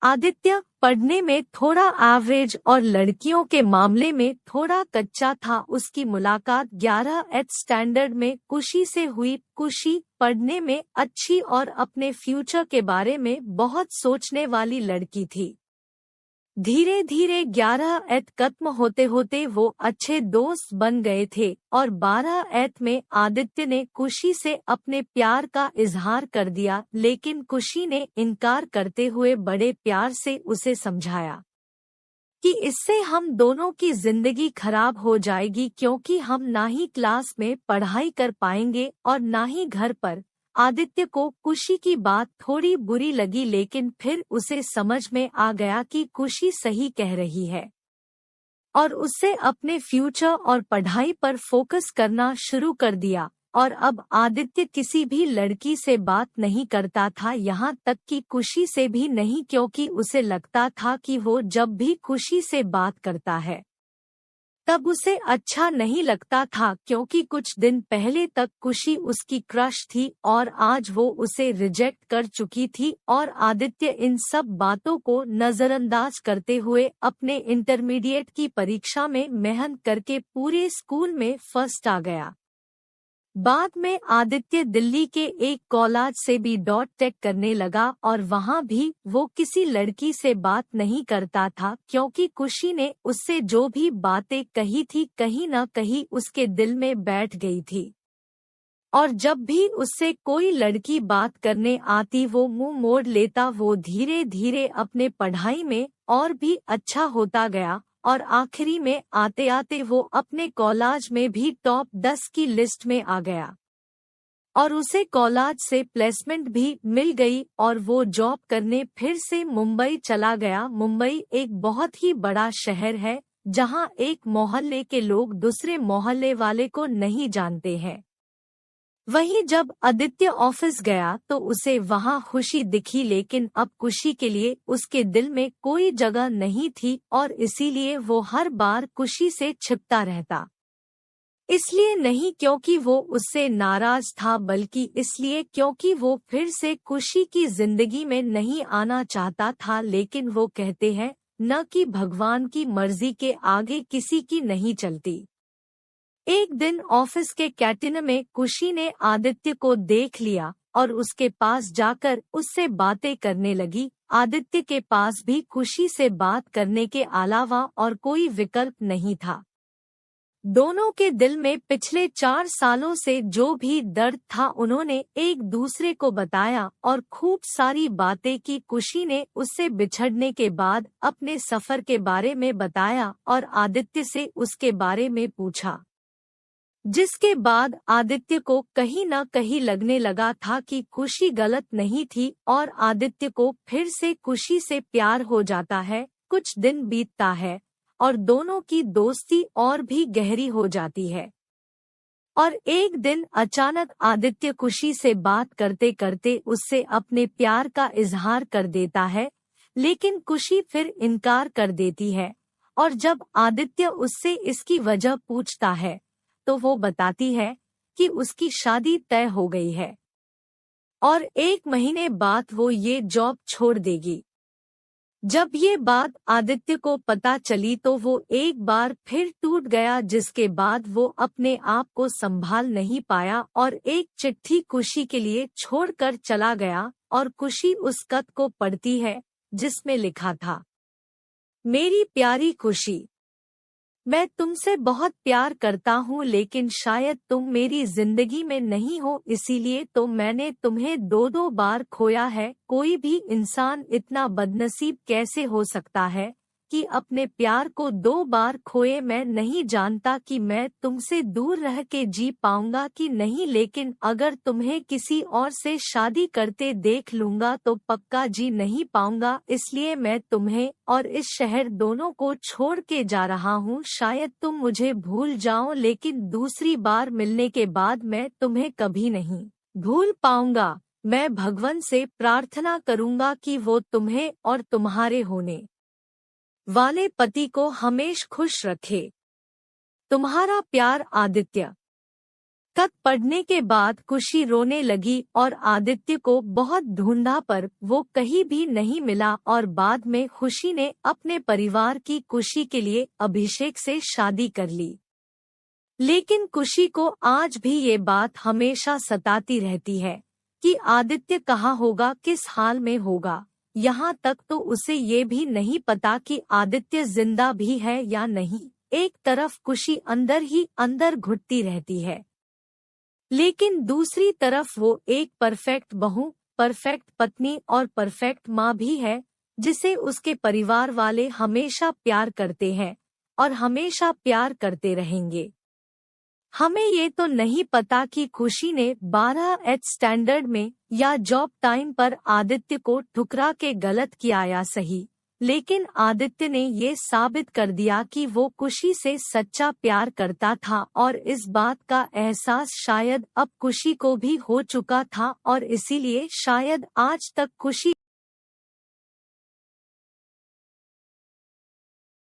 आदित्य पढ़ने में थोड़ा एवरेज और लड़कियों के मामले में थोड़ा कच्चा था। उसकी मुलाकात 11th स्टैंडर्ड में कुशी से हुई। कुशी पढ़ने में अच्छी और अपने फ्यूचर के बारे में बहुत सोचने वाली लड़की थी। धीरे धीरे 11th खत्म होते होते वो अच्छे दोस्त बन गए थे और 12th में आदित्य ने कुशी से अपने प्यार का इजहार कर दिया, लेकिन कुशी ने इनकार करते हुए बड़े प्यार से उसे समझाया कि इससे हम दोनों की जिंदगी खराब हो जाएगी, क्योंकि हम ना ही क्लास में पढ़ाई कर पाएंगे और ना ही घर पर। आदित्य को कुशी की बात थोड़ी बुरी लगी, लेकिन फिर उसे समझ में आ गया कि कुशी सही कह रही है और उससे अपने फ्यूचर और पढ़ाई पर फोकस करना शुरू कर दिया। और अब आदित्य किसी भी लड़की से बात नहीं करता था, यहाँ तक कि कुशी से भी नहीं, क्योंकि उसे लगता था कि वो जब भी कुशी से बात करता है तब उसे अच्छा नहीं लगता था, क्योंकि कुछ दिन पहले तक कुशी उसकी क्रश थी और आज वो उसे रिजेक्ट कर चुकी थी। और आदित्य इन सब बातों को नजरअंदाज करते हुए अपने इंटरमीडिएट की परीक्षा में मेहनत करके पूरे स्कूल में फर्स्ट आ गया। बाद में आदित्य दिल्ली के एक कॉलेज से भी .टेक करने लगा और वहाँ भी वो किसी लड़की से बात नहीं करता था, क्योंकि कुशी ने उससे जो भी बातें कही थी कहीं न कहीं उसके दिल में बैठ गई थी। और जब भी उससे कोई लड़की बात करने आती वो मुंह मोड़ लेता। वो धीरे धीरे अपने पढ़ाई में और भी अच्छा होता गया और आखिरी में आते आते वो अपने कॉलेज में भी टॉप 10 की लिस्ट में आ गया और उसे कॉलेज से प्लेसमेंट भी मिल गई और वो जॉब करने फिर से मुंबई चला गया। मुंबई एक बहुत ही बड़ा शहर है, जहां एक मोहल्ले के लोग दूसरे मोहल्ले वाले को नहीं जानते हैं। वहीं जब आदित्य ऑफिस गया तो उसे वहां खुशी दिखी, लेकिन अब खुशी के लिए उसके दिल में कोई जगह नहीं थी और इसीलिए वो हर बार खुशी से छिपता रहता। इसलिए नहीं क्योंकि वो उससे नाराज था, बल्कि इसलिए क्योंकि वो फिर से खुशी की जिंदगी में नहीं आना चाहता था। लेकिन वो कहते हैं न कि भगवान की मर्जी के आगे किसी की नहीं चलती। एक दिन ऑफिस के कैंटीन में कुशी ने आदित्य को देख लिया और उसके पास जाकर उससे बातें करने लगी। आदित्य के पास भी कुशी से बात करने के अलावा और कोई विकल्प नहीं था। दोनों के दिल में पिछले 4 सालों से जो भी दर्द था उन्होंने एक दूसरे को बताया और खूब सारी बातें की। कुशी ने उससे बिछड़ने के बाद अपने सफर के बारे में बताया और आदित्य से उसके बारे में पूछा, जिसके बाद आदित्य को कहीं न कहीं लगने लगा था कि कुशी गलत नहीं थी और आदित्य को फिर से कुशी से प्यार हो जाता है। कुछ दिन बीतता है और दोनों की दोस्ती और भी गहरी हो जाती है और एक दिन अचानक आदित्य कुशी से बात करते करते उससे अपने प्यार का इजहार कर देता है, लेकिन कुशी फिर इनकार कर देती है। और जब आदित्य उससे इसकी वजह पूछता है तो वो बताती है कि उसकी शादी तय हो गई है और 1 महीने बाद वो ये जॉब छोड़ देगी। जब ये बात आदित्य को पता चली तो वो एक बार फिर टूट गया, जिसके बाद वो अपने आप को संभाल नहीं पाया और एक चिट्ठी कुशी के लिए छोड़कर चला गया। और कुशी उस खत को पढ़ती है जिसमें लिखा था, मेरी प्यारी कुशी, मैं तुमसे बहुत प्यार करता हूँ, लेकिन शायद तुम मेरी जिंदगी में नहीं हो, इसीलिए तो मैंने तुम्हें 2-2 बार खोया है। कोई भी इंसान इतना बदनसीब कैसे हो सकता है कि अपने प्यार को 2 बार खोए। मैं नहीं जानता कि मैं तुमसे दूर रह के जी पाऊंगा कि नहीं, लेकिन अगर तुम्हें किसी और से शादी करते देख लूंगा तो पक्का जी नहीं पाऊंगा। इसलिए मैं तुम्हें और इस शहर दोनों को छोड़ के जा रहा हूँ। शायद तुम मुझे भूल जाओ, लेकिन दूसरी बार मिलने के बाद मैं तुम्हें कभी नहीं भूल पाऊंगा। मैं भगवान से प्रार्थना करूंगा कि वो तुम्हें और तुम्हारे होने वाले पति को हमेशा खुश रखे। तुम्हारा प्यार, आदित्य। तक पढ़ने के बाद खुशी रोने लगी और आदित्य को बहुत ढूंढा पर वो कहीं भी नहीं मिला और बाद में खुशी ने अपने परिवार की खुशी के लिए अभिषेक से शादी कर ली। लेकिन खुशी को आज भी ये बात हमेशा सताती रहती है कि आदित्य कहाँ होगा, किस हाल में होगा। यहाँ तक तो उसे ये भी नहीं पता कि आदित्य जिंदा भी है या नहीं। एक तरफ खुशी अंदर ही अंदर घुटती रहती है, लेकिन दूसरी तरफ वो एक परफेक्ट बहू, परफेक्ट पत्नी और परफेक्ट माँ भी है, जिसे उसके परिवार वाले हमेशा प्यार करते हैं और हमेशा प्यार करते रहेंगे। हमें ये तो नहीं पता कि खुशी ने 12th स्टैंडर्ड में या जॉब टाइम पर आदित्य को ठुकरा के गलत किया या सही, लेकिन आदित्य ने ये साबित कर दिया कि वो खुशी से सच्चा प्यार करता था और इस बात का एहसास शायद अब खुशी को भी हो चुका था और इसीलिए शायद आज तक खुशी